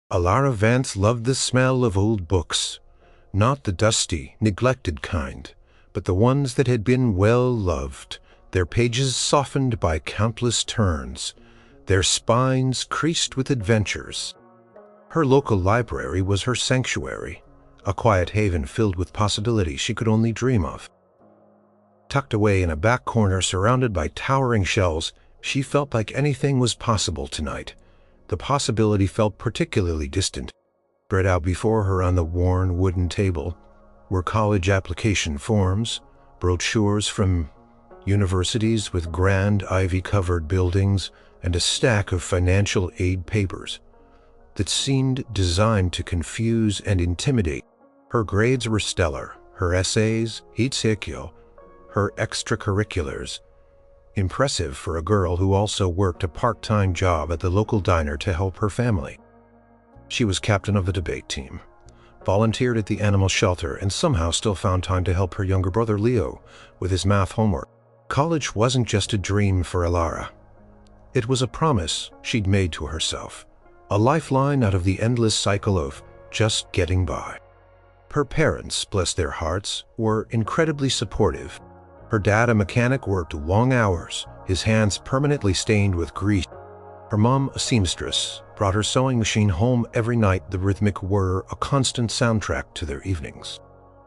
Elara Vance loved the smell of old books, not the dusty, neglected kind, but the ones that had been well loved, their pages softened by countless turns, their spines creased with adventures. Her local library was her sanctuary, a quiet haven filled with possibilities she could only dream of. Tucked away in a back corner surrounded by towering shelves, she felt like anything was possible tonight. The possibility felt particularly distant. Spread out before her on the worn wooden table were college application forms, brochures from universities with grand ivy-covered buildings, and a stack of financial aid papers that seemed designed to confuse and intimidate. Her grades were stellar, her essays, hitsekyo, her extracurriculars, impressive for a girl who also worked a part-time job at the local diner to help her family. She was captain of the debate team, volunteered at the animal shelter, and somehow still found time to help her younger brother Leo with his math homework. College wasn't just a dream for Elara. It was a promise she'd made to herself, a lifeline out of the endless cycle of just getting by. Her parents, bless their hearts, were incredibly supportive. Her dad, a mechanic, worked long hours, his hands permanently stained with grease. Her mom, a seamstress, brought her sewing machine home every night, the rhythmic whir a constant soundtrack to their evenings.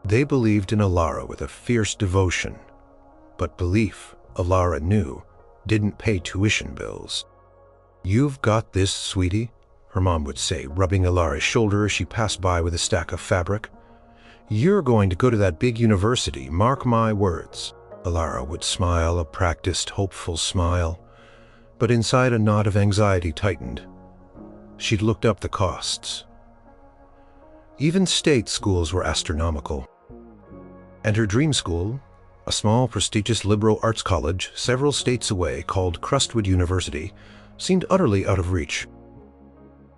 They believed in Elara with a fierce devotion, but belief, Elara knew, didn't pay tuition bills. "You've got this, sweetie," her mom would say, rubbing Elara's shoulder as she passed by with a stack of fabric. "You're going to go to that big university, mark my words." Elara would smile, a practiced, hopeful smile, but inside a knot of anxiety tightened. She'd looked up the costs. Even state schools were astronomical. And her dream school, a small, prestigious liberal arts college several states away called Crestwood University, seemed utterly out of reach.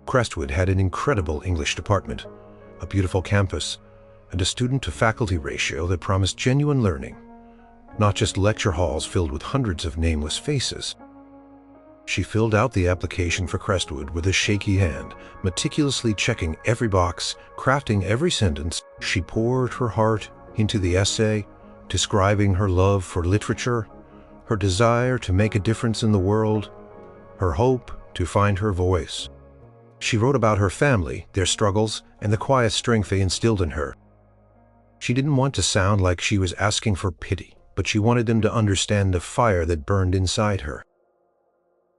Crestwood had an incredible English department, a beautiful campus, and a student-to-faculty ratio that promised genuine learning, not just lecture halls filled with hundreds of nameless faces. She filled out the application for Crestwood with a shaky hand, meticulously checking every box, crafting every sentence. She poured her heart into the essay, describing her love for literature, her desire to make a difference in the world, her hope to find her voice. She wrote about her family, their struggles, and the quiet strength they instilled in her. She didn't want to sound like she was asking for pity, but she wanted them to understand the fire that burned inside her.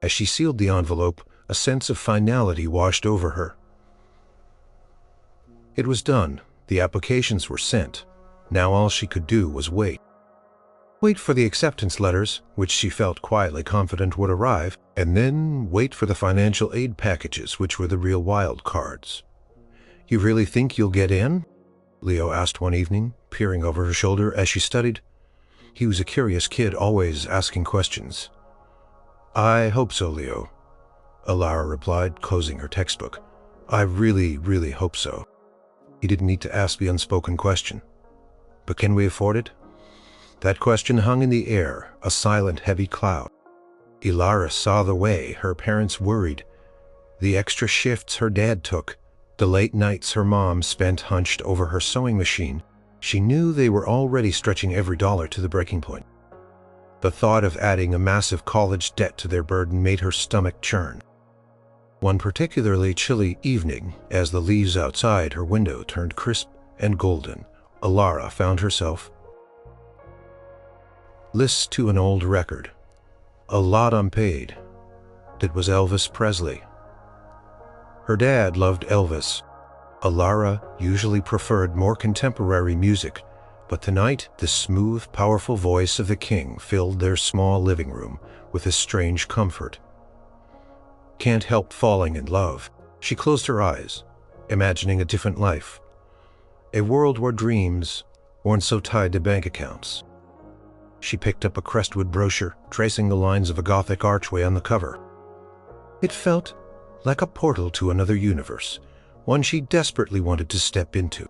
As she sealed the envelope, a sense of finality washed over her. It was done. The applications were sent. Now all she could do was wait. Wait for the acceptance letters, which she felt quietly confident would arrive, and then wait for the financial aid packages, which were the real wild cards. "You really think you'll get in?" Leo asked one evening, peering over her shoulder as she studied. He was a curious kid, always asking questions. "I hope so, Leo," Elara replied, closing her textbook. "I really, really hope so." He didn't need to ask the unspoken question. But can we afford it? That question hung in the air, a silent, heavy cloud. Elara saw the way her parents worried, the extra shifts her dad took, the late nights her mom spent hunched over her sewing machine. She knew they were already stretching every dollar to the breaking point. The thought of adding a massive college debt to their burden made her stomach churn. One particularly chilly evening, as the leaves outside her window turned crisp and golden, Elara found herself listening to an old record, a lot unpaid. It was Elvis Presley. Her dad loved Elvis. Elara usually preferred more contemporary music, but tonight the smooth, powerful voice of the king filled their small living room with a strange comfort. Can't help falling in love. She closed her eyes, imagining a different life, a world where dreams weren't so tied to bank accounts. She picked up a Crestwood brochure, tracing the lines of a Gothic archway on the cover. It felt like a portal to another universe, one she desperately wanted to step into.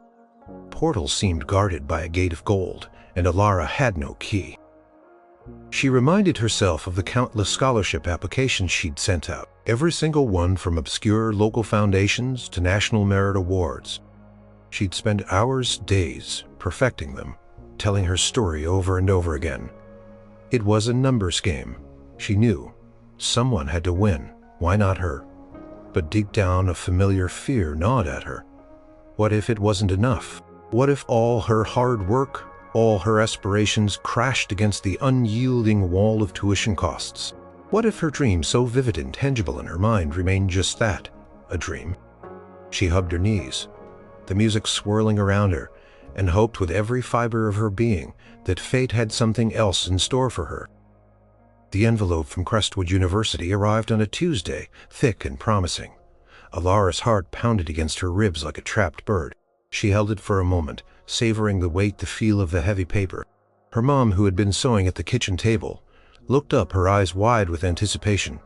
Portals seemed guarded by a gate of gold, and Elara had no key. She reminded herself of the countless scholarship applications she'd sent out, every single one from obscure local foundations to national merit awards. She'd spent hours, days, perfecting them, telling her story over and over again. It was a numbers game. She knew. Someone had to win. Why not her? But deep down, a familiar fear gnawed at her. What if it wasn't enough? What if all her hard work, all her aspirations crashed against the unyielding wall of tuition costs? What if her dream, so vivid and tangible in her mind, remained just that, a dream? She hugged her knees, the music swirling around her, and hoped with every fiber of her being that fate had something else in store for her. The envelope from Crestwood University arrived on a Tuesday, thick and promising. Elara's heart pounded against her ribs like a trapped bird. She held it for a moment, savoring the weight, the feel of the heavy paper. Her mom, who had been sewing at the kitchen table, looked up, her eyes wide with anticipation.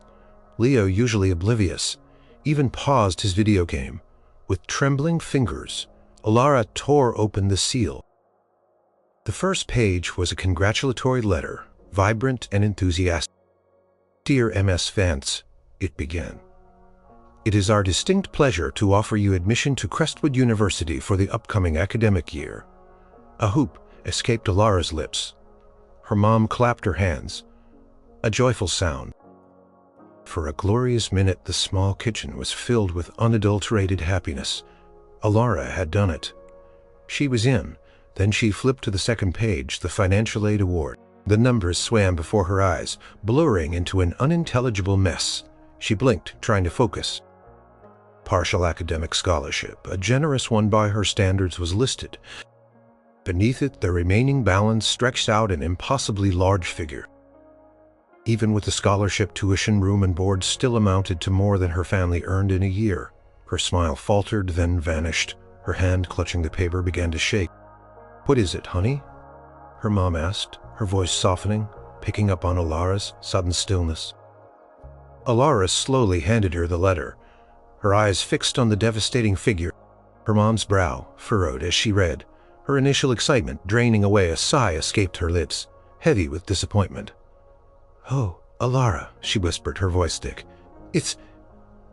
Leo, usually oblivious, even paused his video game. With trembling fingers, Elara tore open the seal. The first page was a congratulatory letter, vibrant and enthusiastic. "Dear Ms. Vance," it began. "It is our distinct pleasure to offer you admission to Crestwood University for the upcoming academic year." A whoop escaped Elara's lips. Her mom clapped her hands. A joyful sound. For a glorious minute, the small kitchen was filled with unadulterated happiness. Elara had done it. She was in. Then she flipped to the second page, the financial aid award. The numbers swam before her eyes, blurring into an unintelligible mess. She blinked, trying to focus. Partial academic scholarship, a generous one by her standards, was listed. Beneath it, the remaining balance stretched out an impossibly large figure. Even with the scholarship, tuition, room, and board still amounted to more than her family earned in a year. Her smile faltered, then vanished. Her hand, clutching the paper, began to shake. "What is it, honey?" her mom asked, her voice softening, picking up on Elara's sudden stillness. Elara slowly handed her the letter, her eyes fixed on the devastating figure. Her mom's brow furrowed as she read. Her initial excitement draining away, a sigh escaped her lips, heavy with disappointment. "Oh, Elara," she whispered, her voice thick. It's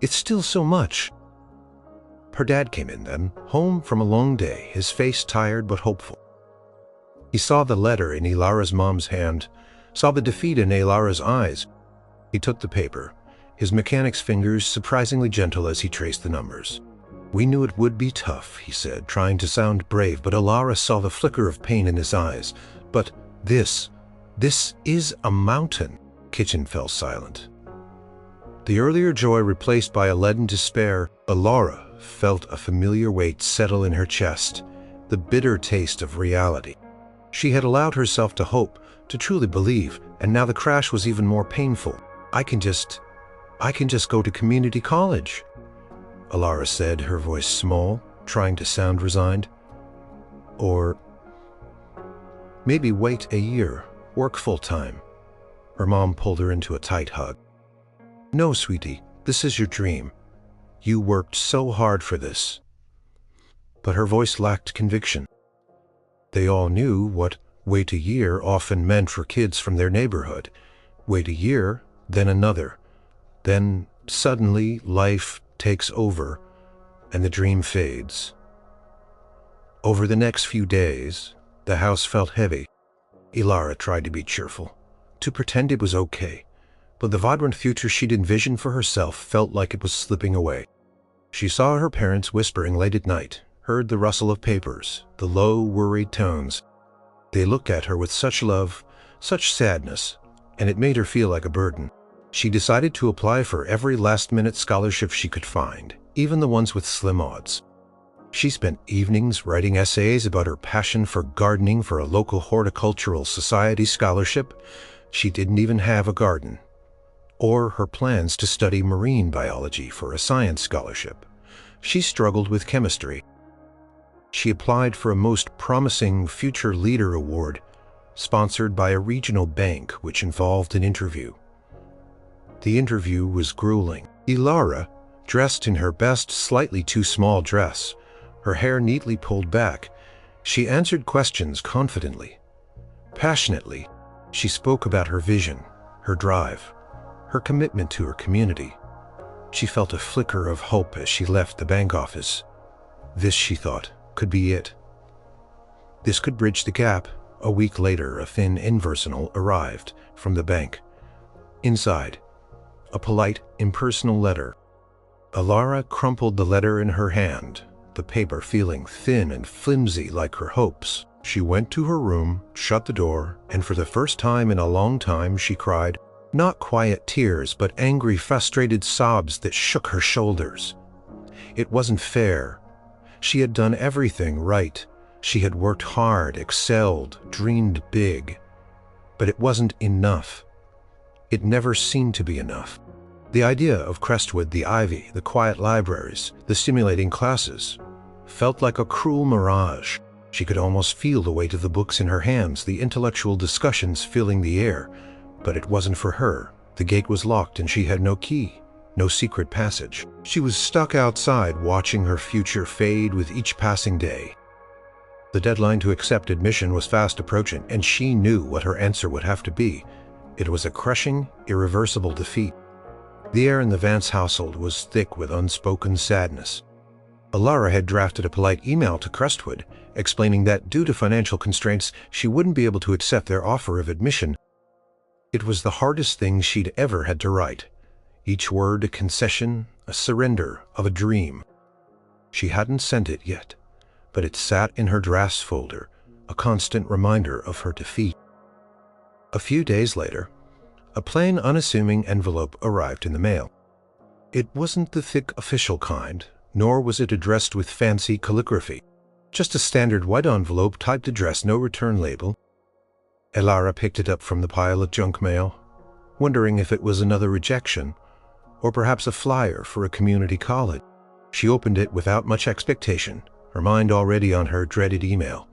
still so much." Her dad came in then, home from a long day, his face tired but hopeful. He saw the letter in Elara's mom's hand, saw the defeat in Elara's eyes. He took the paper, his mechanic's fingers surprisingly gentle as he traced the numbers. "We knew it would be tough," he said, trying to sound brave, but Elara saw the flicker of pain in his eyes. "But this is a mountain." Kitchen fell silent. The earlier joy replaced by a leaden despair, Elara felt a familiar weight settle in her chest, the bitter taste of reality. She had allowed herself to hope, to truly believe, and now the crash was even more painful. I can just go to community college," Elara said, her voice small, trying to sound resigned. "Or maybe wait a year, work full-time." Her mom pulled her into a tight hug. "No, sweetie, this is your dream. You worked so hard for this." But her voice lacked conviction. They all knew what wait a year often meant for kids from their neighborhood. Wait a year, then another. Then, suddenly, life takes over, and the dream fades. Over the next few days, the house felt heavy. Elara tried to be cheerful, to pretend it was okay, but the vibrant future she'd envisioned for herself felt like it was slipping away. She saw her parents whispering late at night, heard the rustle of papers, the low, worried tones. They looked at her with such love, such sadness, and it made her feel like a burden. She decided to apply for every last-minute scholarship she could find, even the ones with slim odds. She spent evenings writing essays about her passion for gardening for a local horticultural society scholarship. She didn't even have a garden. Or her plans to study marine biology for a science scholarship. She struggled with chemistry. She applied for a most promising Future Leader Award, sponsored by a regional bank, which involved an interview. The interview was grueling. Elara, dressed in her best slightly too small dress, her hair neatly pulled back, she answered questions confidently, passionately. She spoke about her vision, her drive, her commitment to her community. She felt a flicker of hope as she left the bank office. This, she thought, could be it. This could bridge the gap. A week later, a thin inversonal arrived from the bank. Inside, a polite, impersonal letter. Elara crumpled the letter in her hand, the paper feeling thin and flimsy like her hopes. She went to her room, shut the door, and for the first time in a long time she cried, not quiet tears, but angry, frustrated sobs that shook her shoulders. It wasn't fair. She had done everything right. She had worked hard, excelled, dreamed big. But it wasn't enough. It never seemed to be enough. The idea of Crestwood, the ivy, the quiet libraries, the stimulating classes, felt like a cruel mirage. She could almost feel the weight of the books in her hands, the intellectual discussions filling the air. But it wasn't for her. The gate was locked and she had no key, no secret passage. She was stuck outside watching her future fade with each passing day. The deadline to accept admission was fast approaching, and she knew what her answer would have to be. It was a crushing, irreversible defeat. The air in the Vance household was thick with unspoken sadness. Elara had drafted a polite email to Crestwood, explaining that due to financial constraints, she wouldn't be able to accept their offer of admission. It was the hardest thing she'd ever had to write. Each word a concession, a surrender of a dream. She hadn't sent it yet, but it sat in her drafts folder, a constant reminder of her defeat. A few days later, a plain, unassuming envelope arrived in the mail. It wasn't the thick official kind, nor was it addressed with fancy calligraphy. Just a standard white envelope, typed address, no return label. Elara picked it up from the pile of junk mail, wondering if it was another rejection, or perhaps a flyer for a community college. She opened it without much expectation, her mind already on her dreaded email.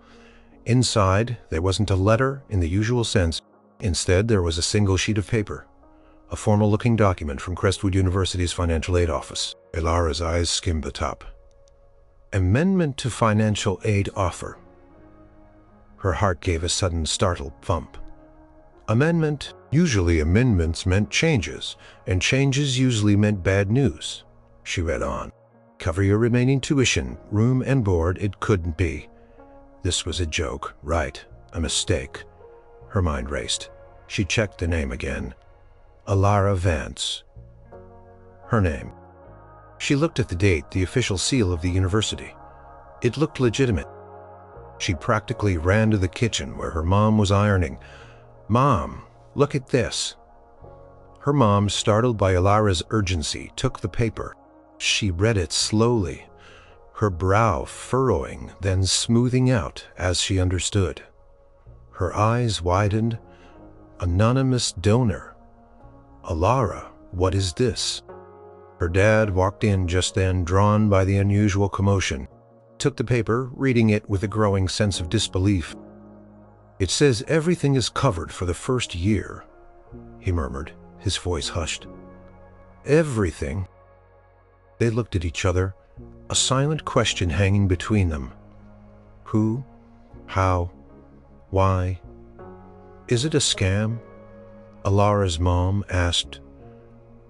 Inside, there wasn't a letter in the usual sense. Instead, there was a single sheet of paper, a formal-looking document from Crestwood University's financial aid office. Elara's eyes skimmed the top. Amendment to financial aid offer. Her heart gave a sudden startled thump. Amendment. Usually amendments meant changes, and changes usually meant bad news. She read on. Cover your remaining tuition, room and board. It couldn't be. This was a joke, right? A mistake. Her mind raced. She checked the name again. Elara Vance. Her name. She looked at the date, the official seal of the university. It looked legitimate. She practically ran to the kitchen where her mom was ironing. Mom, look at this. Her mom, startled by Elara's urgency, took the paper. She read it slowly, her brow furrowing, then smoothing out as she understood. Her eyes widened. Anonymous donor. Elara, what is this? Her dad walked in just then, drawn by the unusual commotion. Took the paper, reading it with a growing sense of disbelief. It says everything is covered for the first year, he murmured, his voice hushed. Everything? They looked at each other, a silent question hanging between them. Who? How? Why? Is it a scam? Elara's mom asked.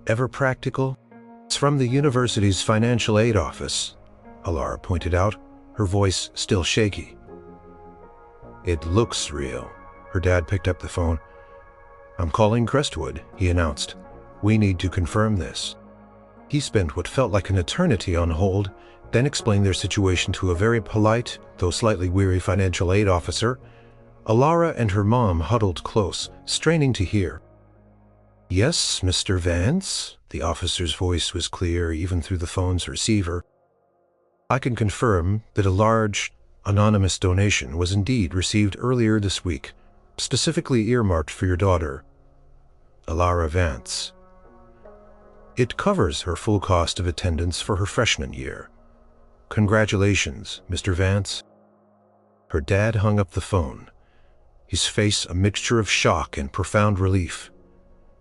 Ever practical? It's from the university's financial aid office, Elara pointed out, her voice still shaky. It looks real. Her dad picked up the phone. I'm calling Crestwood, he announced. We need to confirm this. He spent what felt like an eternity on hold, then explained their situation to a very polite, though slightly weary financial aid officer. Elara and her mom huddled close, straining to hear. Yes, Mr. Vance? The officer's voice was clear even through the phone's receiver. I can confirm that a large, anonymous donation was indeed received earlier this week, specifically earmarked for your daughter, Elara Vance. It covers her full cost of attendance for her freshman year. Congratulations, Mr. Vance. Her dad hung up the phone, his face a mixture of shock and profound relief.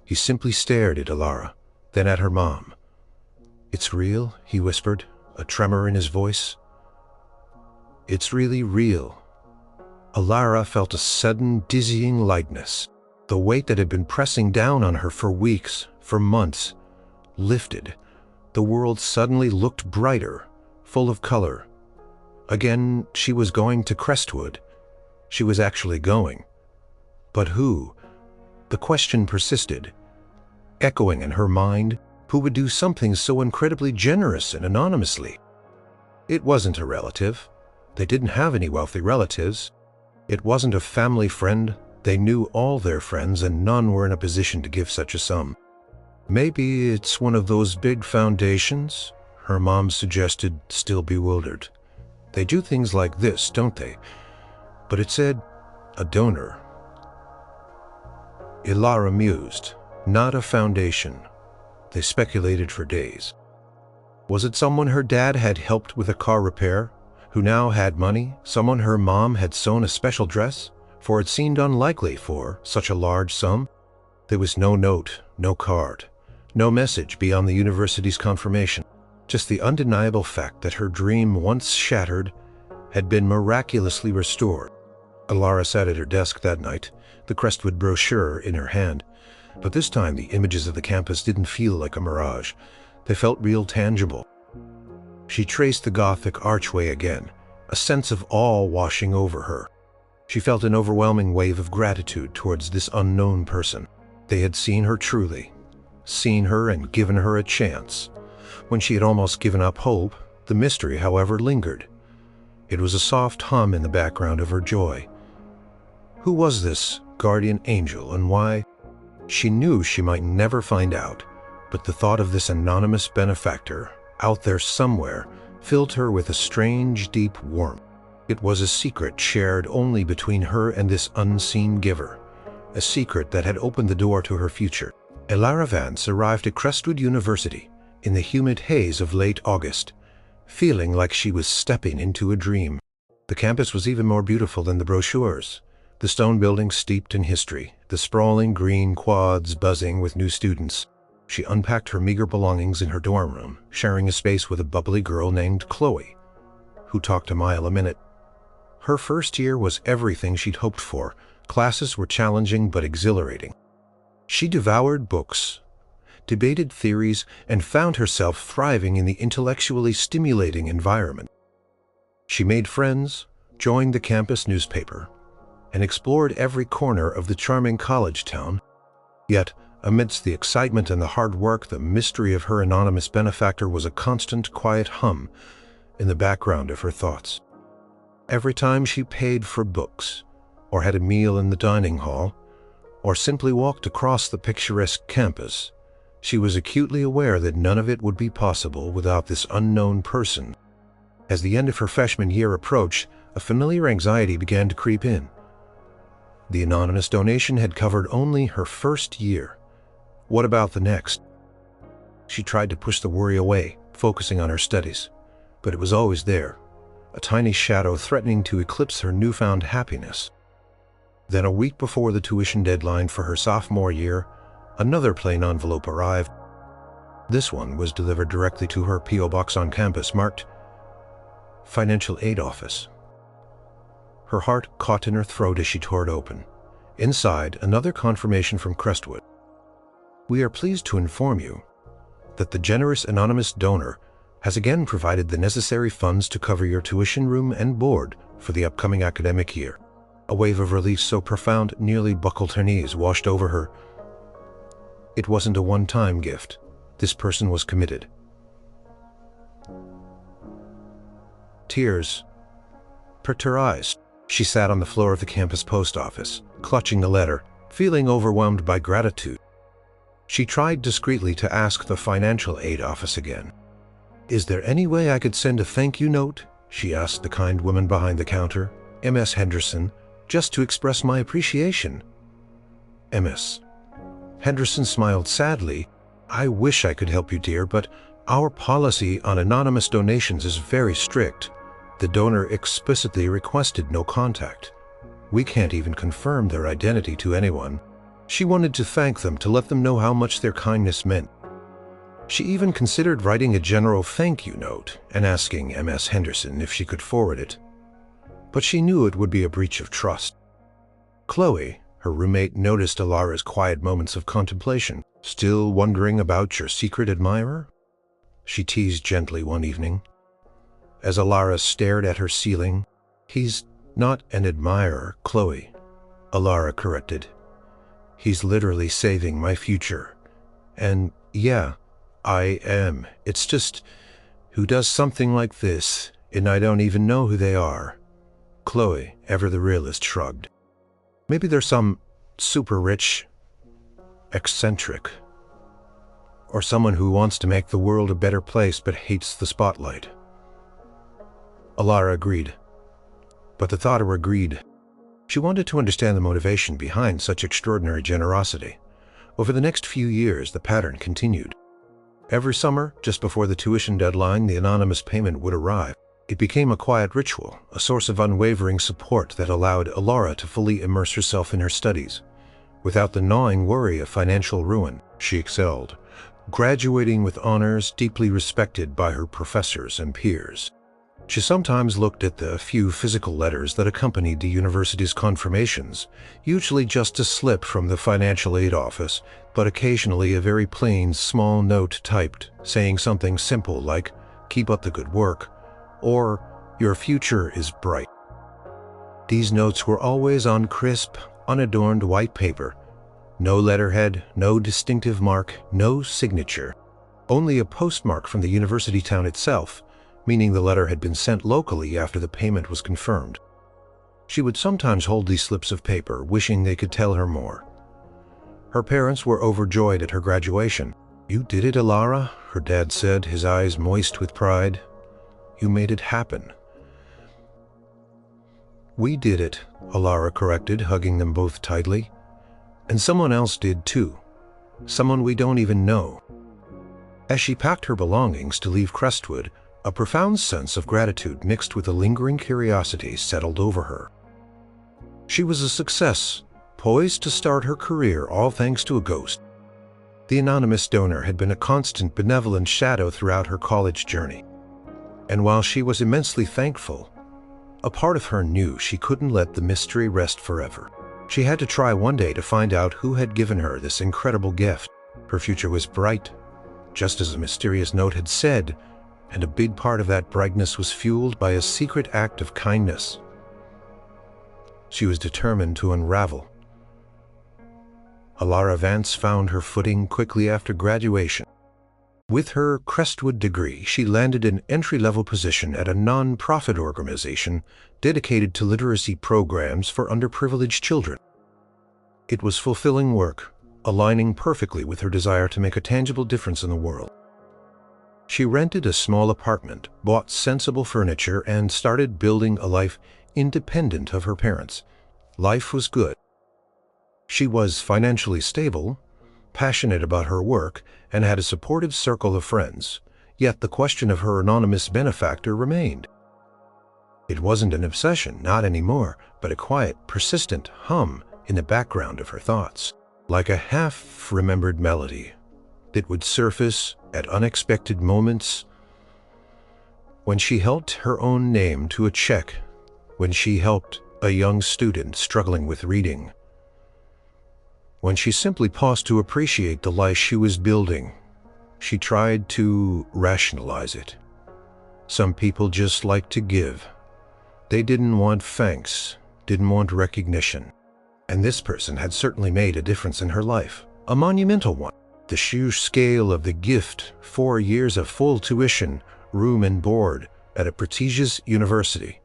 He simply stared at Elara, then at her mom. It's real, he whispered, a tremor in his voice. It's really real. Elara felt a sudden, dizzying lightness. The weight that had been pressing down on her for weeks, for months, lifted. The world suddenly looked brighter, full of color. Again, she was going to Crestwood. She was actually going. But who? The question persisted, echoing in her mind. Who would do something so incredibly generous and anonymously? It wasn't a relative. They didn't have any wealthy relatives. It wasn't a family friend. They knew all their friends, and none were in a position to give such a sum. Maybe it's one of those big foundations, her mom suggested, still bewildered. They do things like this, don't they? But it said, a donor. Elara mused. Not a foundation. They speculated for days. Was it someone her dad had helped with a car repair, who now had money? Someone her mom had sewn a special dress? For it seemed unlikely for such a large sum. There was no note, no card, no message beyond the university's confirmation. Just the undeniable fact that her dream, once shattered, had been miraculously restored. Elara sat at her desk that night, the Crestwood brochure in her hand. But this time the images of the campus didn't feel like a mirage. They felt real, tangible. She traced the Gothic archway again, a sense of awe washing over her. She felt an overwhelming wave of gratitude towards this unknown person. They had seen her truly, seen her and given her a chance. When she had almost given up hope, the mystery, however, lingered. It was a soft hum in the background of her joy. Who was this guardian angel, and why? She knew she might never find out, but the thought of this anonymous benefactor, out there somewhere, filled her with a strange, deep warmth. It was a secret shared only between her and this unseen giver, a secret that had opened the door to her future. Elara Vance arrived at Crestwood University in the humid haze of late August, feeling like she was stepping into a dream. The campus was even more beautiful than the brochures. The stone buildings steeped in history, the sprawling green quads buzzing with new students. She unpacked her meager belongings in her dorm room, sharing a space with a bubbly girl named Chloe, who talked a mile a minute. Her first year was everything she'd hoped for. Classes were challenging but exhilarating. She devoured books, debated theories, and found herself thriving in the intellectually stimulating environment. She made friends, joined the campus newspaper, and explored every corner of the charming college town. Yet, amidst the excitement and the hard work, the mystery of her anonymous benefactor was a constant, quiet hum in the background of her thoughts. Every time she paid for books, or had a meal in the dining hall, or simply walked across the picturesque campus, she was acutely aware that none of it would be possible without this unknown person. As the end of her freshman year approached, a familiar anxiety began to creep in. The anonymous donation had covered only her first year. What about the next? She tried to push the worry away, focusing on her studies, but it was always there, a tiny shadow threatening to eclipse her newfound happiness. Then, a week before the tuition deadline for her sophomore year, another plain envelope arrived. This one was delivered directly to her P.O. box on campus, marked Financial Aid Office. Her heart caught in her throat as she tore it open. Inside, another confirmation from Crestwood. We are pleased to inform you that the generous anonymous donor has again provided the necessary funds to cover your tuition, room, and board for the upcoming academic year. A wave of relief so profound nearly buckled her knees, washed over her. It wasn't a one-time gift. This person was committed. Tears pricked her eyes. She sat on the floor of the campus post office, clutching the letter, feeling overwhelmed by gratitude. She tried discreetly to ask the financial aid office again. Is there any way I could send a thank you note? She asked the kind woman behind the counter, Ms. Henderson, just to express my appreciation. Ms. Henderson smiled sadly. I wish I could help you, dear, but our policy on anonymous donations is very strict. The donor explicitly requested no contact. We can't even confirm their identity to anyone. She wanted to thank them, to let them know how much their kindness meant. She even considered writing a general thank you note and asking Ms. Henderson if she could forward it. But she knew it would be a breach of trust. Chloe, Her roommate noticed Elara's quiet moments of contemplation. "Still wondering about your secret admirer?" she teased gently one evening. As Elara stared at her ceiling, "He's not an admirer, Chloe," Elara corrected. "He's literally saving my future. And yeah, I am. It's just, who does something like this, and I don't even know who they are?" Chloe, ever the realist, shrugged. "Maybe they're some super rich, eccentric, or someone who wants to make the world a better place but hates the spotlight." Elara agreed. But the thought of her agreed. She wanted to understand the motivation behind such extraordinary generosity. Over the next few years, the pattern continued. Every summer, just before the tuition deadline, the anonymous payment would arrive. It became a quiet ritual, a source of unwavering support that allowed Elara to fully immerse herself in her studies. Without the gnawing worry of financial ruin, she excelled, graduating with honors, deeply respected by her professors and peers. She sometimes looked at the few physical letters that accompanied the university's confirmations, usually just a slip from the financial aid office, but occasionally a very plain, small note typed, saying something simple like, "Keep up the good work," or "Your future is bright." These notes were always on crisp, unadorned white paper. No letterhead, no distinctive mark, no signature. Only a postmark from the university town itself, meaning the letter had been sent locally after the payment was confirmed. She would sometimes hold these slips of paper, wishing they could tell her more. Her parents were overjoyed at her graduation. "You did it, Elara," her dad said, his eyes moist with pride. "You made it happen." "We did it," Elara corrected, hugging them both tightly. "And someone else did too. Someone we don't even know." As she packed her belongings to leave Crestwood, a profound sense of gratitude mixed with a lingering curiosity settled over her. She was a success, poised to start her career all thanks to a ghost. The anonymous donor had been a constant benevolent shadow throughout her college journey. And while she was immensely thankful, a part of her knew she couldn't let the mystery rest forever. She had to try one day to find out who had given her this incredible gift. Her future was bright, just as a mysterious note had said, and a big part of that brightness was fueled by a secret act of kindness. She was determined to unravel. Elara Vance found her footing quickly after graduation. With her Crestwood degree, she landed an entry-level position at a non-profit organization dedicated to literacy programs for underprivileged children. It was fulfilling work, aligning perfectly with her desire to make a tangible difference in the world. She rented a small apartment, bought sensible furniture, and started building a life independent of her parents. Life was good. She was financially stable, passionate about her work, and had a supportive circle of friends. Yet the question of her anonymous benefactor remained. It wasn't an obsession, not anymore, but a quiet, persistent hum in the background of her thoughts, like a half-remembered melody that would surface at unexpected moments. When she helped her own name to a check, when she helped a young student struggling with reading, when she simply paused to appreciate the life she was building, she tried to rationalize it. Some people just like to give. They didn't want thanks, didn't want recognition. And this person had certainly made a difference in her life, a monumental one. The sheer scale of the gift, 4 years of full tuition, room and board at a prestigious university,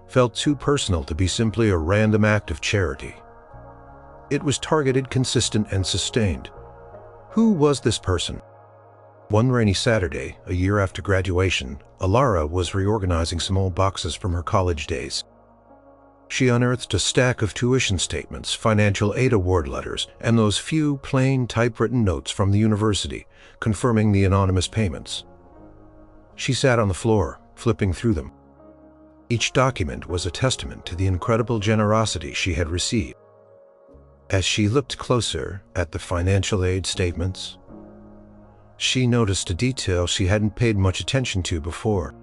felt too personal to be simply a random act of charity. It was targeted, consistent, and sustained. Who was this person? One rainy Saturday, a year after graduation, Elara was reorganizing some old boxes from her college days. She unearthed a stack of tuition statements, financial aid award letters, and those few plain typewritten notes from the university confirming the anonymous payments. She sat on the floor, flipping through them. Each document was a testament to the incredible generosity she had received. As she looked closer at the financial aid statements, she noticed a detail she hadn't paid much attention to before.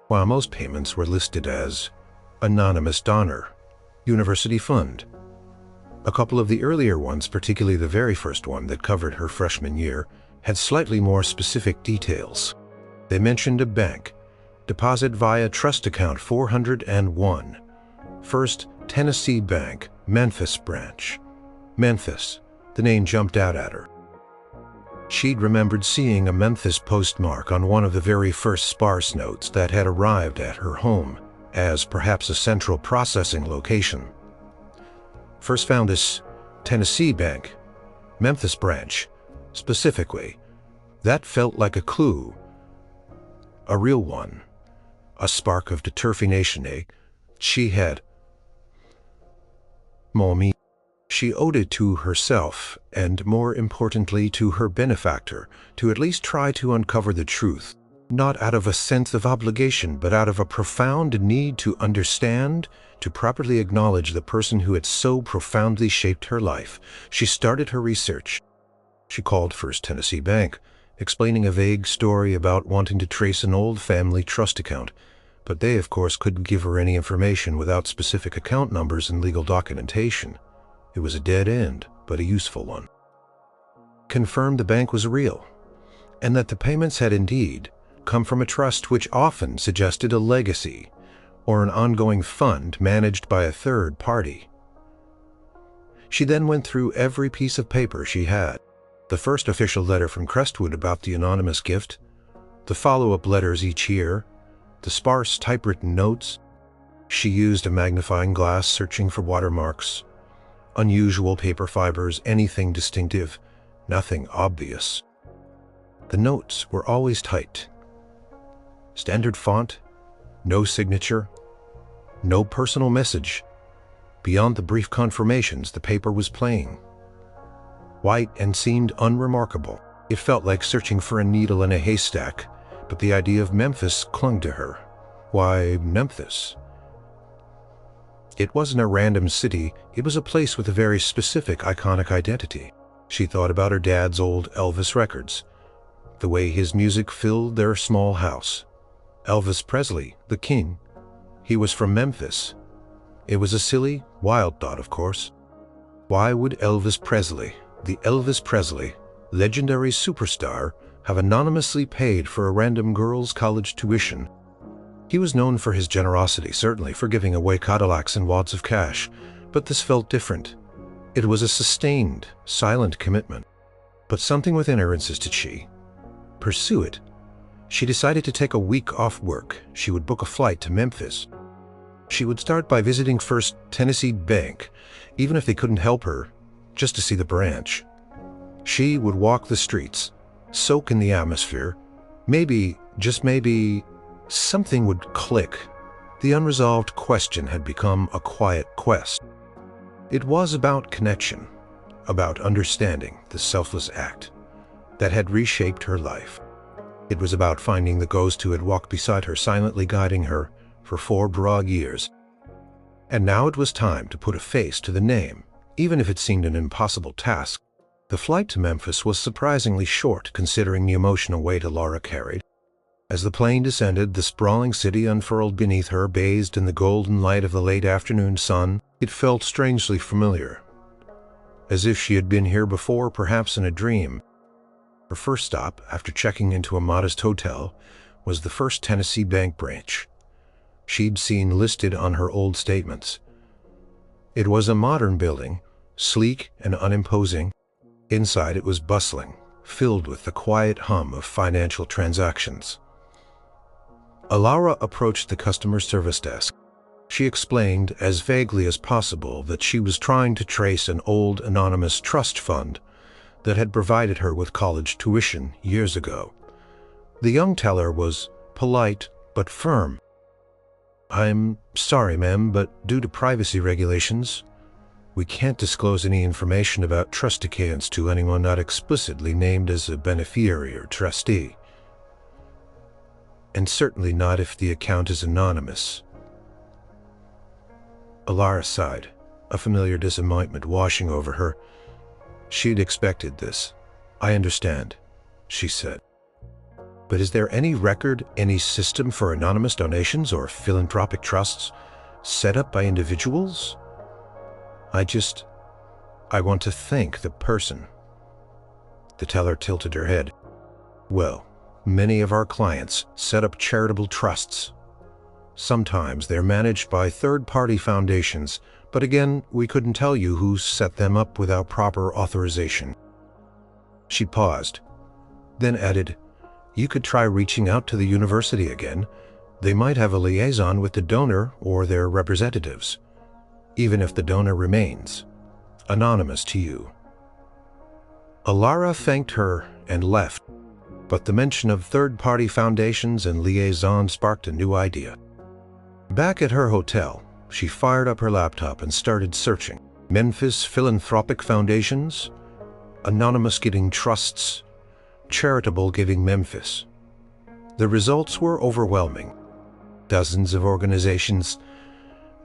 While most payments were listed as anonymous donor, university fund, A couple of the earlier ones, particularly the very first one that covered her freshman year, had slightly more specific details. They mentioned a bank, deposit via trust account 401, First Tennessee Bank, Memphis branch. Memphis, the name jumped out at her. She'd remembered seeing a Memphis postmark on one of the very first sparse notes that had arrived at her home as perhaps a central processing location. First found this Tennessee Bank, Memphis branch, specifically. That felt like a clue. A real one. A spark of determination, eh? She had. Mommy. She owed it to herself, and more importantly to her benefactor, to at least try to uncover the truth, not out of a sense of obligation, but out of a profound need to understand, to properly acknowledge the person who had so profoundly shaped her life. She started her research. She called First Tennessee Bank, explaining a vague story about wanting to trace an old family trust account, but they, of course, couldn't give her any information without specific account numbers and legal documentation. It was a dead end, but a useful one. Confirmed the bank was real, and that the payments had indeed come from a trust which often suggested a legacy or an ongoing fund managed by a third party. She then went through every piece of paper she had. The first official letter from Crestwood about the anonymous gift, the follow-up letters each year, the sparse typewritten notes. She used a magnifying glass searching for watermarks, unusual paper fibers, anything distinctive, nothing obvious. The notes were always typed. Standard font, no signature, no personal message. Beyond the brief confirmations, the paper was plain, white, and seemed unremarkable. It felt like searching for a needle in a haystack, but the idea of Memphis clung to her. Why Memphis? It wasn't a random city, it was a place with a very specific iconic identity. She thought about her dad's old Elvis records, the way his music filled their small house. Elvis Presley, the king, he was from Memphis. It was a silly, wild thought, of course. Why would Elvis Presley, the Elvis Presley, legendary superstar, have anonymously paid for a random girl's college tuition? He was known for his generosity, certainly for giving away Cadillacs and wads of cash, but this felt different. It was a sustained, silent commitment. But something within her insisted she pursue it. She decided to take a week off work. She would book a flight to Memphis. She would start by visiting First Tennessee Bank, even if they couldn't help her, just to see the branch. She would walk the streets, soak in the atmosphere. Maybe, just maybe, something would click. The unresolved question had become a quiet quest. It was about connection, about understanding the selfless act that had reshaped her life. It was about finding the ghost who had walked beside her, silently guiding her for 4 broad years. And now it was time to put a face to the name, even if it seemed an impossible task. The flight to Memphis was surprisingly short, considering the emotional weight Elara carried. As the plane descended, the sprawling city unfurled beneath her, bathed in the golden light of the late afternoon sun. It felt strangely familiar, as if she had been here before, perhaps in a dream. Her first stop, after checking into a modest hotel, was the First Tennessee Bank branch she'd seen listed on her old statements. It was a modern building, sleek and unimposing. Inside it was bustling, filled with the quiet hum of financial transactions. Elara approached the customer service desk. She explained as vaguely as possible that she was trying to trace an old anonymous trust fund that had provided her with college tuition years ago. The young teller was polite but firm. "I'm sorry, ma'am, but due to privacy regulations, we can't disclose any information about trust accounts to anyone not explicitly named as a beneficiary or trustee. And certainly not if the account is anonymous." Elara sighed, a familiar disappointment washing over her. She'd expected this. "I understand," she said. "But is there any record, any system for anonymous donations or philanthropic trusts set up by individuals? I want to thank the person. The teller tilted her head. Well, many of our clients set up charitable trusts. Sometimes they're managed by third-party foundations, but again, we couldn't tell you who set them up without proper authorization. She paused, then added, you could try reaching out to the university again. They might have a liaison with the donor or their representatives, even if the donor remains anonymous to you. Elara thanked her and left, but the mention of third-party foundations and liaison sparked a new idea. Back at her hotel, she fired up her laptop and started searching. Memphis Philanthropic Foundations, Anonymous Giving Trusts, Charitable Giving Memphis. The results were overwhelming. Dozens of organizations,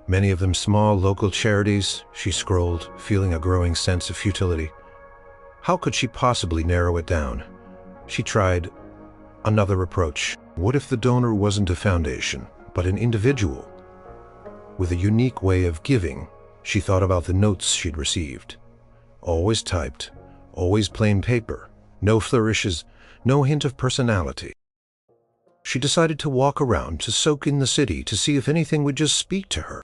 many of them small local charities. She scrolled, feeling a growing sense of futility. How could she possibly narrow it down? She tried another approach. What if the donor wasn't a foundation, but an individual with a unique way of giving? She thought about the notes she'd received. Always typed, always plain paper, no flourishes, no hint of personality. She decided to walk around to soak in the city to see if anything would just speak to her.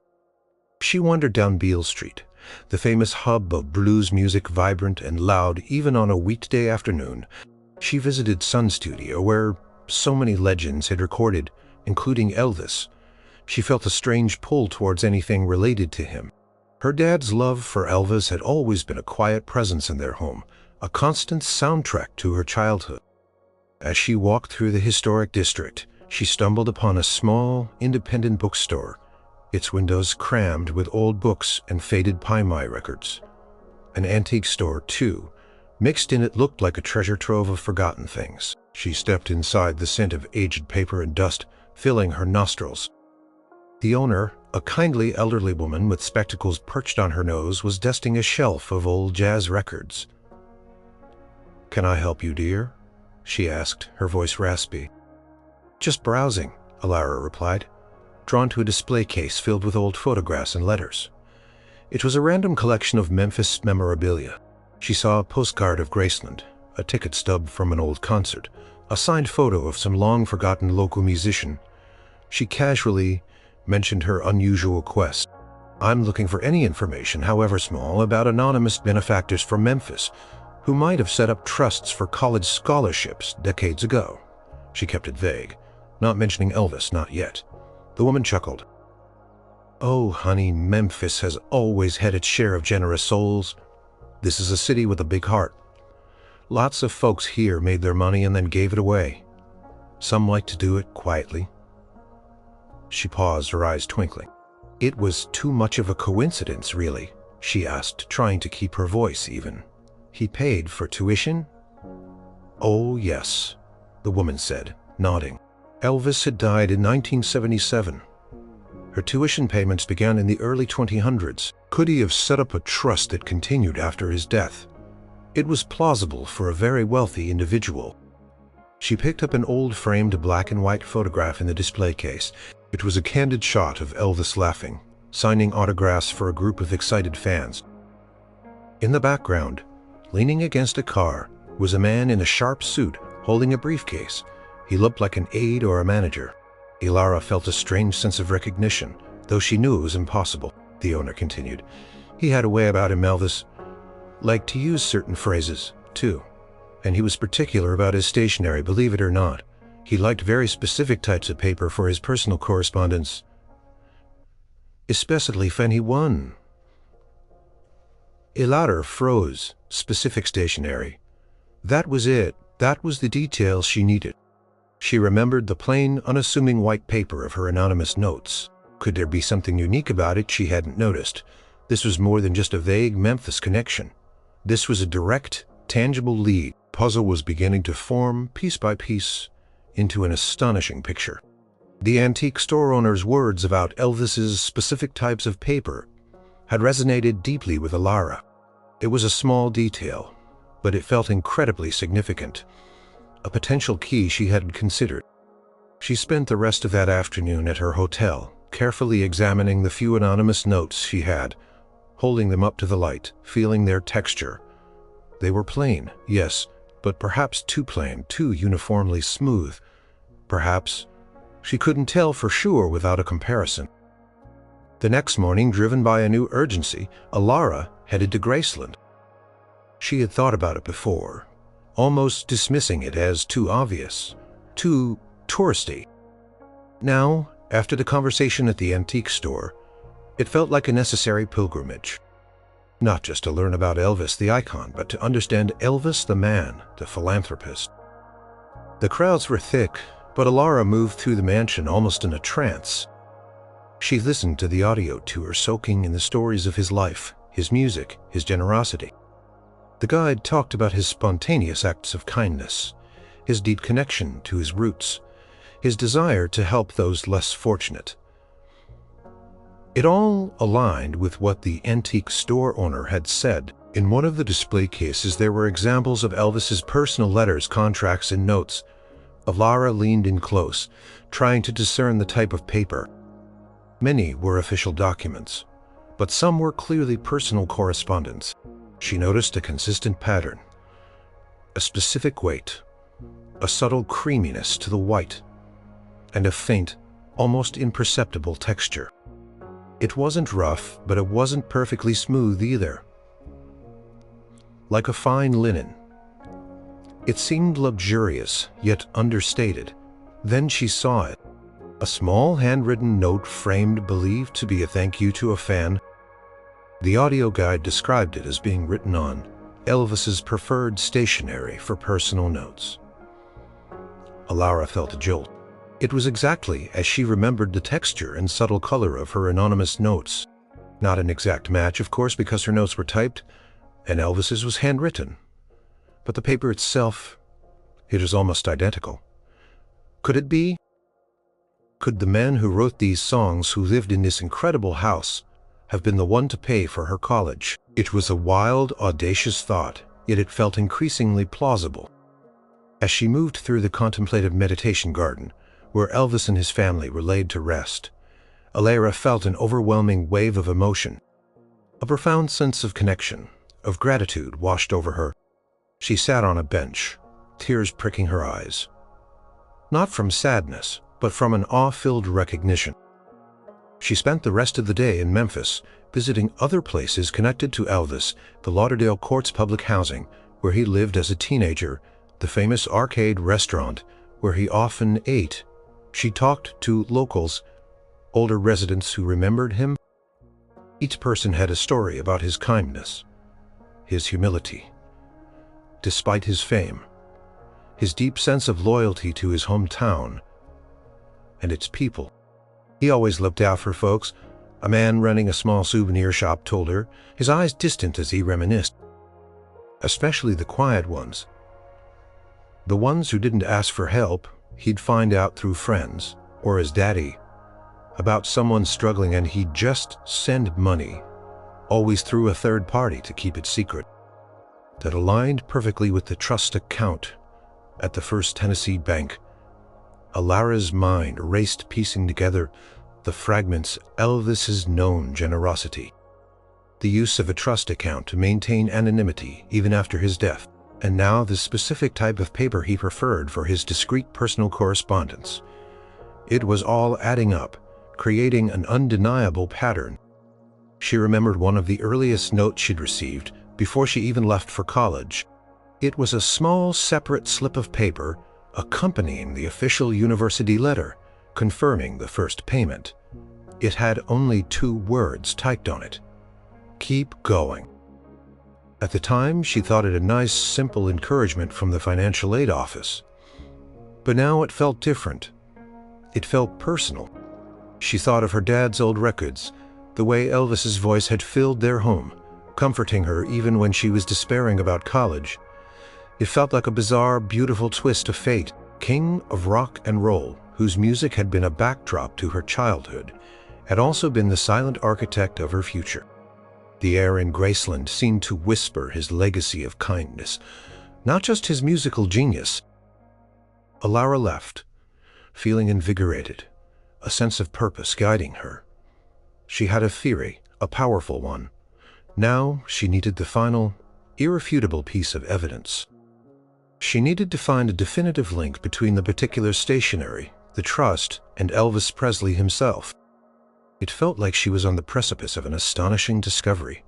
She wandered down Beale Street, the famous hub of blues music, vibrant and loud even on a weekday afternoon. She visited Sun Studio, where so many legends had recorded, including Elvis. She felt a strange pull towards anything related to him. Her dad's love for Elvis had always been a quiet presence in their home, a constant soundtrack to her childhood. As she walked through the historic district, she stumbled upon a small, independent bookstore, its windows crammed with old books and faded Pai-Mai records. An antique store, too. Mixed in, it looked like a treasure trove of forgotten things. She stepped inside, the scent of aged paper and dust filling her nostrils. The owner, a kindly elderly woman with spectacles perched on her nose, was dusting a shelf of old jazz records. "Can I help you, dear?" she asked, her voice raspy. "Just browsing," Elara replied, drawn to a display case filled with old photographs and letters. It was a random collection of Memphis memorabilia. She saw a postcard of Graceland, a ticket stub from an old concert, a signed photo of some long-forgotten local musician. She casually mentioned her unusual quest. "I'm looking for any information, however small, about anonymous benefactors from Memphis who might have set up trusts for college scholarships decades ago." She kept it vague, not mentioning Elvis, not yet. The woman chuckled. "Oh, honey, Memphis has always had its share of generous souls. This is a city with a big heart. Lots of folks here made their money and then gave it away. Some like to do it quietly." She paused, her eyes twinkling. "It was too much of a coincidence, really?" she asked, trying to keep her voice even. "He paid for tuition?" "Oh, yes," the woman said, nodding. "Elvis had died in 1977. Her tuition payments began in the early 2000s. Could he have set up a trust that continued after his death? It was plausible for a very wealthy individual." She picked up an old framed black and white photograph in the display case. It was a candid shot of Elvis laughing, signing autographs for a group of excited fans. In the background, leaning against a car, was a man in a sharp suit holding a briefcase. He looked like an aide or a manager. Elara felt a strange sense of recognition, though she knew it was impossible. The owner continued. "He had a way about him, Elvis. Liked to use certain phrases, too. And he was particular about his stationery, believe it or not. He liked very specific types of paper for his personal correspondence. Especially when he won." Elara froze. Specific stationery. That was it. That was the detail she needed. She remembered the plain, unassuming white paper of her anonymous notes. Could there be something unique about it she hadn't noticed? This was more than just a vague Memphis connection. This was a direct, tangible lead. Puzzle was beginning to form, piece by piece, into an astonishing picture. The antique store owner's words about Elvis's specific types of paper had resonated deeply with Elara. It was a small detail, but it felt incredibly significant, a potential key she hadn't considered. She spent the rest of that afternoon at her hotel, carefully examining the few anonymous notes she had, holding them up to the light, feeling their texture. They were plain, yes, but perhaps too plain, too uniformly smooth. Perhaps she couldn't tell for sure without a comparison. The next morning, driven by a new urgency, Elara headed to Graceland. She had thought about it before, almost dismissing it as too obvious, too touristy. Now, after the conversation at the antique store, it felt like a necessary pilgrimage. Not just to learn about Elvis the icon, but to understand Elvis the man, the philanthropist. The crowds were thick, but Elara moved through the mansion almost in a trance. She listened to the audio tour, soaking in the stories of his life, his music, his generosity. The guide talked about his spontaneous acts of kindness, his deep connection to his roots, his desire to help those less fortunate. It all aligned with what the antique store owner had said. In one of the display cases, there were examples of Elvis's personal letters, contracts, and notes. Elara leaned in close, trying to discern the type of paper. Many were official documents, but some were clearly personal correspondence. She noticed a consistent pattern, a specific weight, a subtle creaminess to the white, and a faint, almost imperceptible texture. It wasn't rough, but it wasn't perfectly smooth either. Like a fine linen. It seemed luxurious, yet understated. Then she saw it. A small handwritten note framed, believed to be a thank you to a fan. The audio guide described it as being written on Elvis's preferred stationery for personal notes. Elara felt a jolt. It was exactly as she remembered the texture and subtle color of her anonymous notes. Not an exact match, of course, because her notes were typed, and Elvis's was handwritten. But the paper itself, it was almost identical. Could it be? Could the man who wrote these songs, who lived in this incredible house, have been the one to pay for her college? It was a wild, audacious thought, yet it felt increasingly plausible. As she moved through the contemplative meditation garden, where Elvis and his family were laid to rest, Elara felt an overwhelming wave of emotion. A profound sense of connection, of gratitude washed over her. She sat on a bench, tears pricking her eyes. Not from sadness, but from an awe-filled recognition. She spent the rest of the day in Memphis, visiting other places connected to Elvis, the Lauderdale Courts public housing, where he lived as a teenager, the famous arcade restaurant, where he often ate. She talked to locals, older residents who remembered him. Each person had a story about his kindness, his humility. Despite his fame, his deep sense of loyalty to his hometown and its people. He always looked out for folks. A man running a small souvenir shop told her, his eyes distant as he reminisced. Especially the quiet ones. The ones who didn't ask for help, he'd find out through friends, or his daddy, about someone struggling, and he'd just send money, always through a third party to keep it secret. That aligned perfectly with the trust account at the First Tennessee Bank. Elara's mind raced, piecing together the fragments. Elvis's known generosity, the use of a trust account to maintain anonymity even after his death, and now the specific type of paper he preferred for his discreet personal correspondence. It was all adding up, creating an undeniable pattern. She remembered one of the earliest notes she'd received before she even left for college. It was a small, separate slip of paper accompanying the official university letter, confirming the first payment. It had only 2 words typed on it: "Keep going." At the time, she thought it a nice, simple encouragement from the financial aid office. But now it felt different. It felt personal. She thought of her dad's old records, the way Elvis's voice had filled their home, comforting her even when she was despairing about college. It felt like a bizarre, beautiful twist of fate. King of rock and roll, whose music had been a backdrop to her childhood, had also been the silent architect of her future. The air in Graceland seemed to whisper his legacy of kindness, not just his musical genius. Elara left, feeling invigorated, a sense of purpose guiding her. She had a theory, a powerful one. Now she needed the final, irrefutable piece of evidence. She needed to find a definitive link between the particular stationery, the trust, and Elvis Presley himself. It felt like she was on the precipice of an astonishing discovery.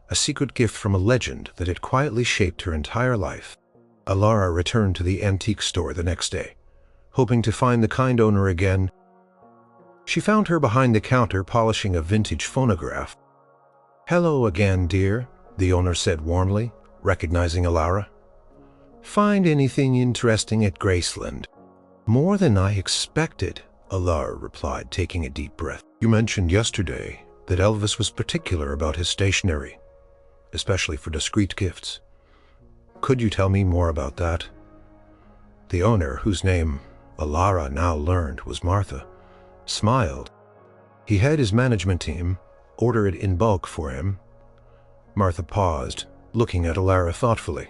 A secret gift from a legend that had quietly shaped her entire life. Elara returned to the antique store the next day, hoping to find the kind owner again. She found her behind the counter polishing a vintage phonograph. "Hello again, dear," the owner said warmly, recognizing Elara. "Find anything interesting at Graceland?" "More than I expected," Elara replied, taking a deep breath. "You mentioned yesterday that Elvis was particular about his stationery, especially for discreet gifts. Could you tell me more about that?" The owner, whose name Elara now learned was Martha, smiled. He had his management team order it in bulk for him. Martha paused, looking at Elara thoughtfully.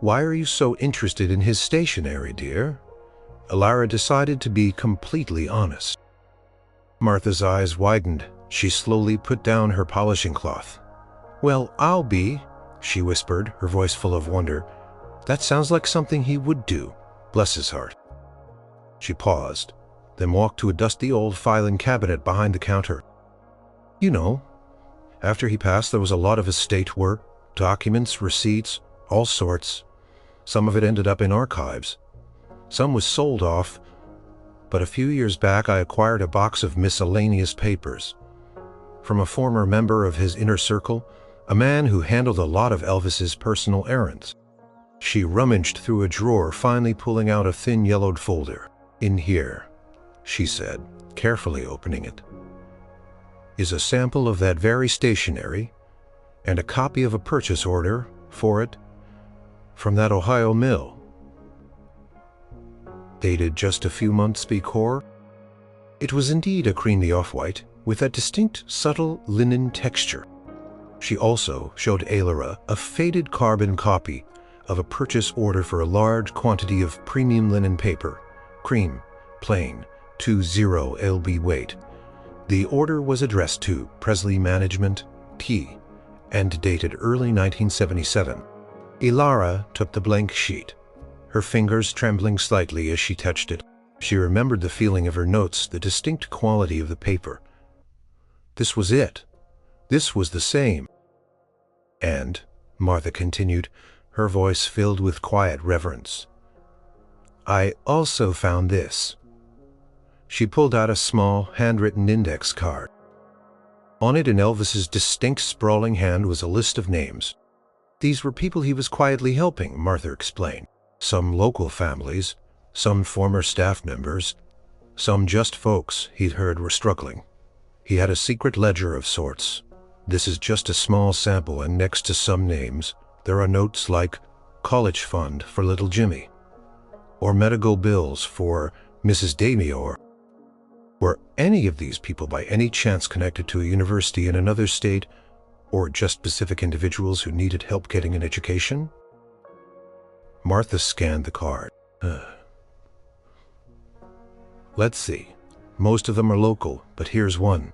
"Why are you so interested in his stationery, dear?" Elara decided to be completely honest. Martha's eyes widened. She slowly put down her polishing cloth. "Well, I'll be," she whispered, her voice full of wonder. "That sounds like something he would do, bless his heart." She paused, then walked to a dusty old filing cabinet behind the counter. "You know, after he passed there was a lot of estate work, documents, receipts, all sorts. Some of it ended up in archives. Some was sold off, but a few years back I acquired a box of miscellaneous papers from a former member of his inner circle, a man who handled a lot of Elvis's personal errands." She rummaged through a drawer, finally pulling out a thin yellowed folder. "In here," she said, carefully opening it, "is a sample of that very stationery and a copy of a purchase order for it from that Ohio mill, dated just a few months before." It was indeed a creamy off-white, with a distinct, subtle linen texture. She also showed Elara a faded carbon copy of a purchase order for a large quantity of premium linen paper, cream, plain, 20 lb weight. The order was addressed to Presley Management, T, and dated early 1977. Elara took the blank sheet, her fingers trembling slightly as she touched it. She remembered the feeling of her notes, the distinct quality of the paper. This was it. This was the same. "And," Martha continued, her voice filled with quiet reverence, "I also found this." She pulled out a small, handwritten index card. On it, in Elvis's distinct, sprawling hand, was a list of names. These were people he was quietly helping, Martha explained. Some local families, some former staff members, some just folks he'd heard were struggling. He had a secret ledger of sorts. This is just a small sample, and next to some names, there are notes like college fund for little Jimmy, or medical bills for Mrs. Damior. Were any of these people by any chance connected to a university in another state, or just specific individuals who needed help getting an education? Martha scanned the card. Let's see. Most of them are local, but here's one.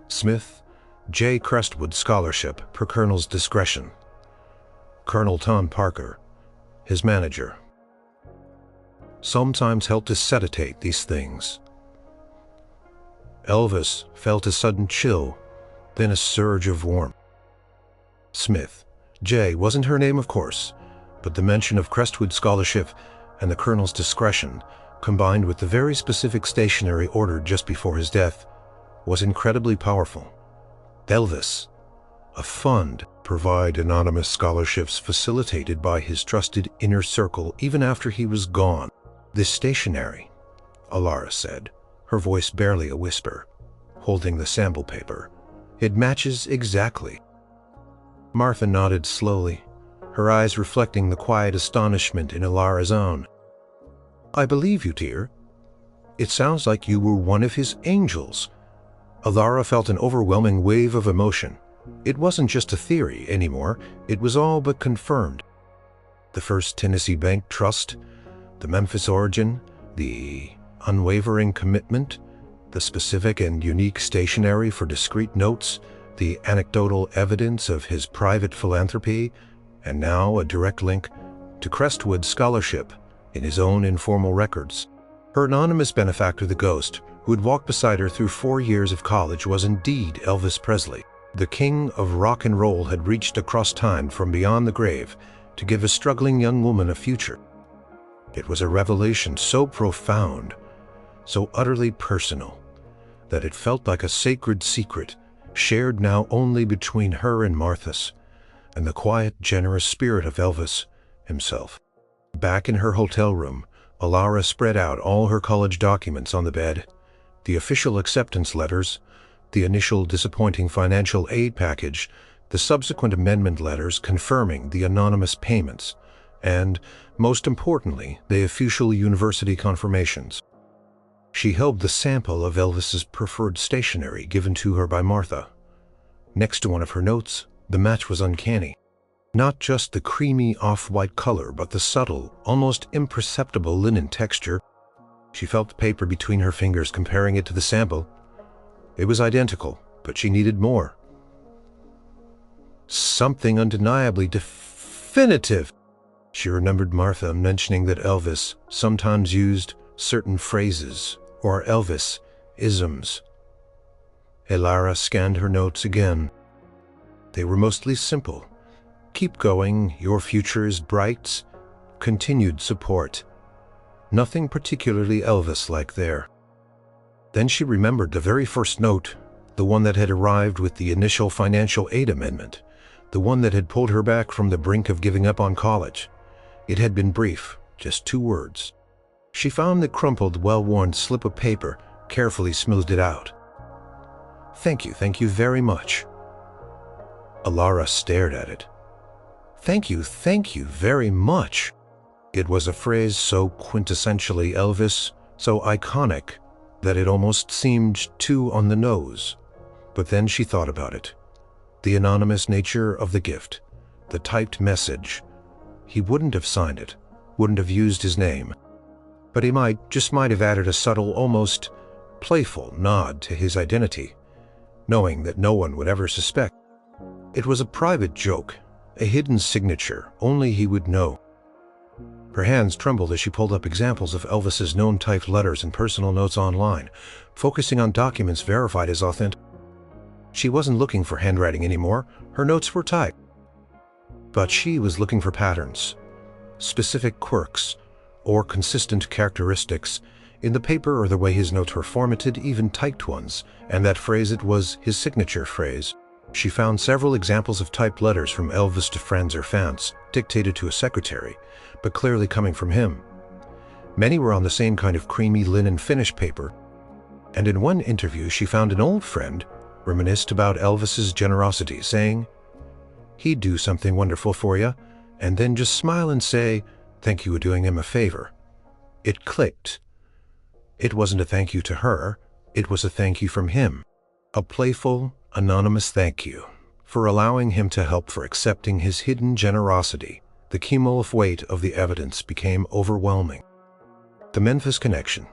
Smith, J. Crestwood Scholarship, per Colonel's discretion. Colonel Tom Parker, his manager. Sometimes helped to sedate these things. Elvis felt a sudden chill, then a surge of warmth. Smith, J. wasn't her name, of course, but the mention of Crestwood Scholarship and the Colonel's discretion, combined with the very specific stationery ordered just before his death, was incredibly powerful. Elvis, a fund, provide anonymous scholarships facilitated by his trusted inner circle even after he was gone. This stationery, Elara said, her voice barely a whisper, holding the sample paper. It matches exactly. Martha nodded slowly, her eyes reflecting the quiet astonishment in Elara's own. I believe you, dear. It sounds like you were one of his angels. Elara felt an overwhelming wave of emotion. It wasn't just a theory anymore, it was all but confirmed. The First Tennessee Bank Trust, the Memphis origin, the unwavering commitment, the specific and unique stationery for discreet notes, the anecdotal evidence of his private philanthropy, and now a direct link to Crestwood scholarship in his own informal records. Her anonymous benefactor, the ghost, who had walked beside her through 4 years of college, was indeed Elvis Presley. The king of rock and roll had reached across time from beyond the grave to give a struggling young woman a future. It was a revelation so profound, so utterly personal, that it felt like a sacred secret shared now only between her and Martha's, and the quiet, generous spirit of Elvis himself. Back in her hotel room, Elara spread out all her college documents on the bed, the official acceptance letters, the initial disappointing financial aid package, the subsequent amendment letters confirming the anonymous payments, and, most importantly, the official university confirmations. She held the sample of Elvis's preferred stationery given to her by Martha. Next to one of her notes, the match was uncanny. Not just the creamy off-white color, but the subtle, almost imperceptible linen texture. She felt the paper between her fingers, comparing it to the sample. It was identical, but she needed more. Something undeniably definitive. She remembered Martha mentioning that Elvis sometimes used certain phrases or Elvis-isms. Elara scanned her notes again. They were mostly simple. Keep going, your future is bright, continued support. Nothing particularly Elvis-like there. Then she remembered the very first note, the one that had arrived with the initial financial aid amendment, the one that had pulled her back from the brink of giving up on college. It had been brief, just 2 words. She found the crumpled, well-worn slip of paper, carefully smoothed it out. Thank you very much." Elara stared at it. Thank you very much." It was a phrase so quintessentially Elvis, so iconic, that it almost seemed too on the nose. But then she thought about it. The anonymous nature of the gift, the typed message. He wouldn't have signed it, wouldn't have used his name. But he might have added a subtle, almost playful nod to his identity, knowing that no one would ever suspect. It was a private joke, a hidden signature, only he would know. Her hands trembled as she pulled up examples of Elvis's known typed letters and personal notes online, focusing on documents verified as authentic. She wasn't looking for handwriting anymore, her notes were typed. But she was looking for patterns, specific quirks, or consistent characteristics in the paper or the way his notes were formatted, even typed ones, and that phrase, it was his signature phrase. She found several examples of typed letters from Elvis to friends or fans, dictated to a secretary, but clearly coming from him. Many were on the same kind of creamy linen finish paper, and in one interview she found an old friend reminisced about Elvis's generosity, saying, "He'd do something wonderful for you, and then just smile and say, 'Thank you for doing him a favor.'" It clicked. It wasn't a thank you to her, it was a thank you from him. A playful, anonymous thank you for allowing him to help, for accepting his hidden generosity. The cumulative weight of the evidence became overwhelming. The Memphis connection.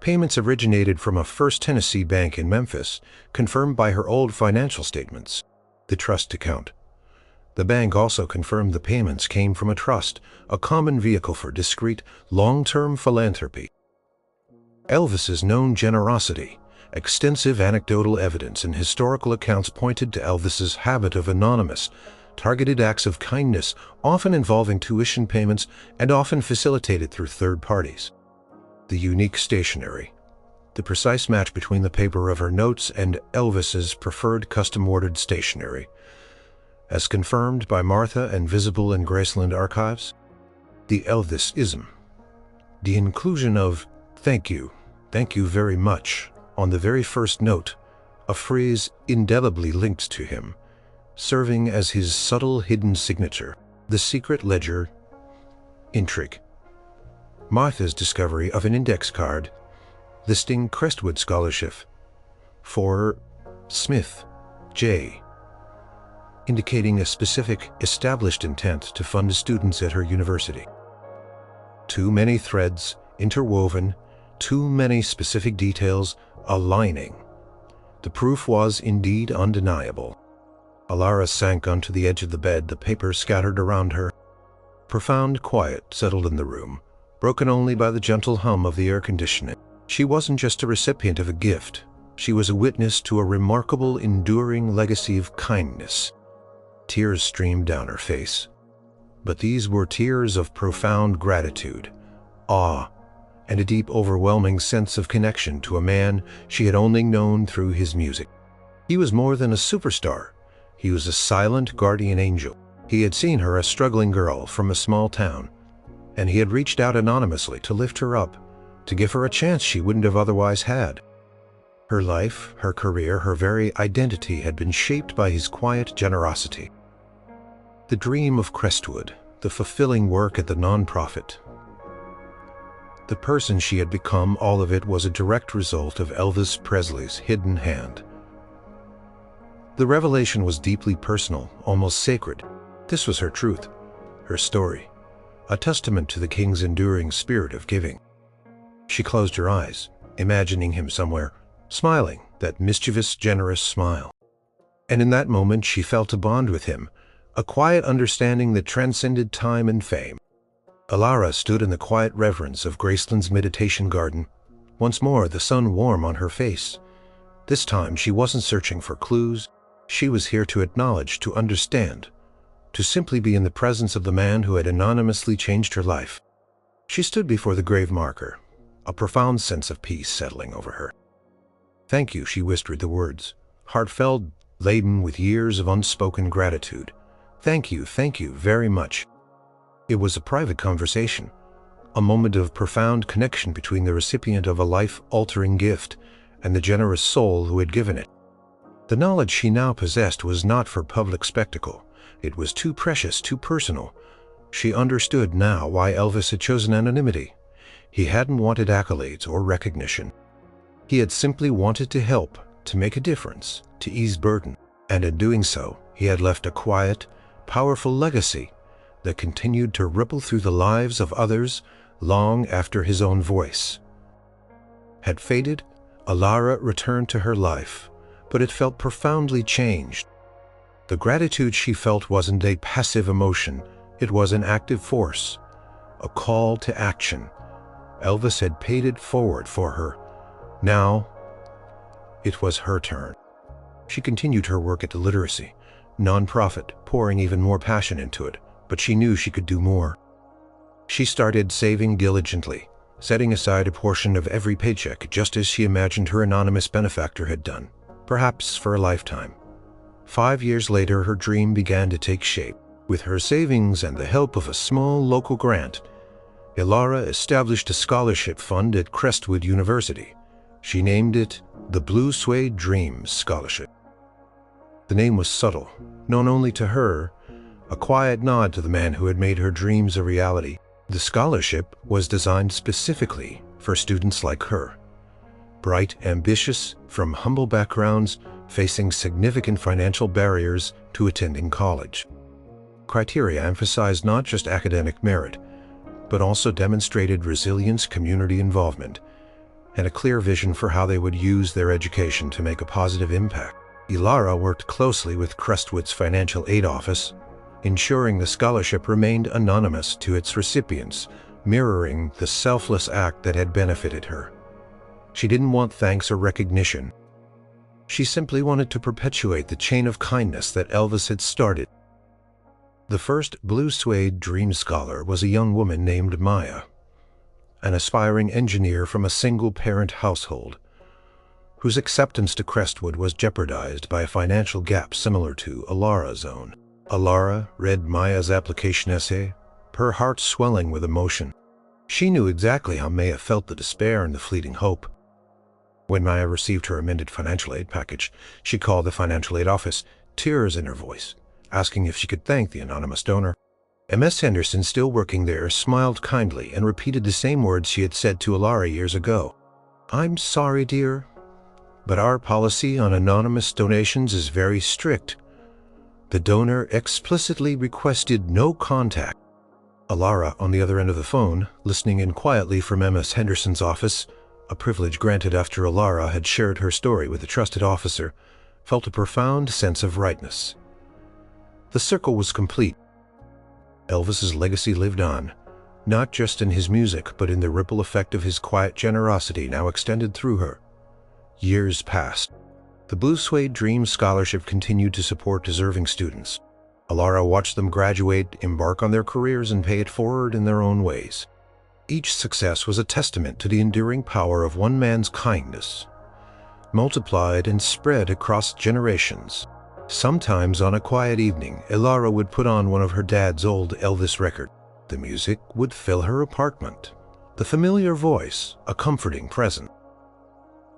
Payments originated from a First Tennessee bank in Memphis, confirmed by her old financial statements. The trust account. The bank also confirmed the payments came from a trust, a common vehicle for discreet, long-term philanthropy. Elvis's known generosity. Extensive anecdotal evidence and historical accounts pointed to Elvis's habit of anonymous, targeted acts of kindness, often involving tuition payments and often facilitated through third parties. The unique stationery. The precise match between the paper of her notes and Elvis's preferred custom-ordered stationery, as confirmed by Martha and visible in Graceland archives. The Elvis-ism. The inclusion of thank you very much, on the very first note, a phrase indelibly linked to him, serving as his subtle hidden signature. The secret ledger. Intrigue. Martha's discovery of an index card listing Crestwood scholarship for Smith, J., indicating a specific, established intent to fund students at her university. Too many threads interwoven, too many specific details aligning. The proof was indeed undeniable. Elara sank onto the edge of the bed, the papers scattered around her. Profound quiet settled in the room, broken only by the gentle hum of the air conditioning. She wasn't just a recipient of a gift. She was a witness to a remarkable, enduring legacy of kindness. Tears streamed down her face. But these were tears of profound gratitude, awe, and a deep, overwhelming sense of connection to a man she had only known through his music. He was more than a superstar. He was a silent guardian angel. He had seen her, a struggling girl from a small town, and he had reached out anonymously to lift her up, to give her a chance she wouldn't have otherwise had. Her life, her career, her very identity had been shaped by his quiet generosity. The dream of Crestwood, the fulfilling work at the nonprofit, the person she had become, all of it was a direct result of Elvis Presley's hidden hand. The revelation was deeply personal, almost sacred. This was her truth, her story, a testament to the king's enduring spirit of giving. She closed her eyes, imagining him somewhere, smiling, that mischievous, generous smile. And in that moment she felt a bond with him, a quiet understanding that transcended time and fame. Elara stood in the quiet reverence of Graceland's meditation garden, once more the sun warm on her face. This time she wasn't searching for clues. She was here to acknowledge, to understand, to simply be in the presence of the man who had anonymously changed her life. She stood before the grave marker, a profound sense of peace settling over her. "Thank you," she whispered the words, heartfelt, laden with years of unspoken gratitude. Thank you very much." It was a private conversation, a moment of profound connection between the recipient of a life-altering gift and the generous soul who had given it. The knowledge she now possessed was not for public spectacle. It was too precious, too personal. She understood now why Elvis had chosen anonymity. He hadn't wanted accolades or recognition. He had simply wanted to help, to make a difference, to ease burden. And in doing so, he had left a quiet, powerful legacy that continued to ripple through the lives of others long after his own voice had faded. Elara returned to her life, but it felt profoundly changed. The gratitude she felt wasn't a passive emotion, it was an active force, a call to action. Elvis had paid it forward for her. Now, it was her turn. She continued her work at the literacy nonprofit, pouring even more passion into it, but she knew she could do more. She started saving diligently, setting aside a portion of every paycheck, just as she imagined her anonymous benefactor had done, perhaps for a lifetime. 5 years later, her dream began to take shape. With her savings and the help of a small local grant, Elara established a scholarship fund at Crestwood University. She named it the Blue Suede Dreams Scholarship. The name was subtle, known only to her, a quiet nod to the man who had made her dreams a reality. The scholarship was designed specifically for students like her, bright, ambitious, from humble backgrounds, facing significant financial barriers to attending college. Criteria emphasized not just academic merit, but also demonstrated resilience, community involvement, and a clear vision for how they would use their education to make a positive impact. Elara worked closely with Crestwood's financial aid office, ensuring the scholarship remained anonymous to its recipients, mirroring the selfless act that had benefited her. She didn't want thanks or recognition. She simply wanted to perpetuate the chain of kindness that Elvis had started. The first Blue Suede Dream Scholar was a young woman named Maya, an aspiring engineer from a single-parent household, whose acceptance to Crestwood was jeopardized by a financial gap similar to Elara's own. Elara read Maya's application essay, her heart swelling with emotion. She knew exactly how Maya felt, the despair and the fleeting hope. When Maya received her amended financial aid package, she called the financial aid office, tears in her voice, asking if she could thank the anonymous donor. Ms. Henderson, still working there, smiled kindly and repeated the same words she had said to Elara years ago. "I'm sorry, dear, but our policy on anonymous donations is very strict. The donor explicitly requested no contact." Elara, on the other end of the phone, listening in quietly from Ms. Henderson's office, a privilege granted after Elara had shared her story with a trusted officer, felt a profound sense of rightness. The circle was complete. Elvis's legacy lived on, not just in his music, but in the ripple effect of his quiet generosity now extended through her. Years passed. The Blue Suede Dream Scholarship continued to support deserving students. Elara watched them graduate, embark on their careers, and pay it forward in their own ways. Each success was a testament to the enduring power of one man's kindness, multiplied and spread across generations. Sometimes on a quiet evening, Elara would put on one of her dad's old Elvis records. The music would fill her apartment, the familiar voice a comforting presence.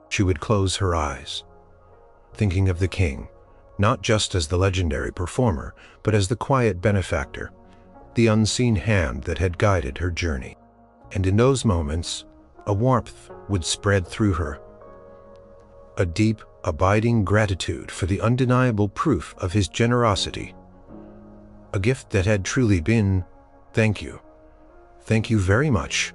She would close her eyes, thinking of the king, not just as the legendary performer, but as the quiet benefactor, the unseen hand that had guided her journey. And in those moments, a warmth would spread through her, a deep, abiding gratitude for the undeniable proof of his generosity, a gift that had truly been, thank you very much,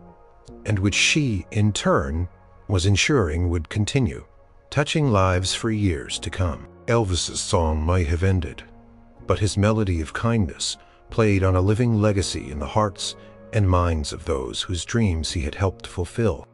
and which she, in turn, was ensuring would continue, touching lives for years to come. Elvis's song might have ended, but his melody of kindness played on a living legacy in the hearts and minds of those whose dreams he had helped fulfill.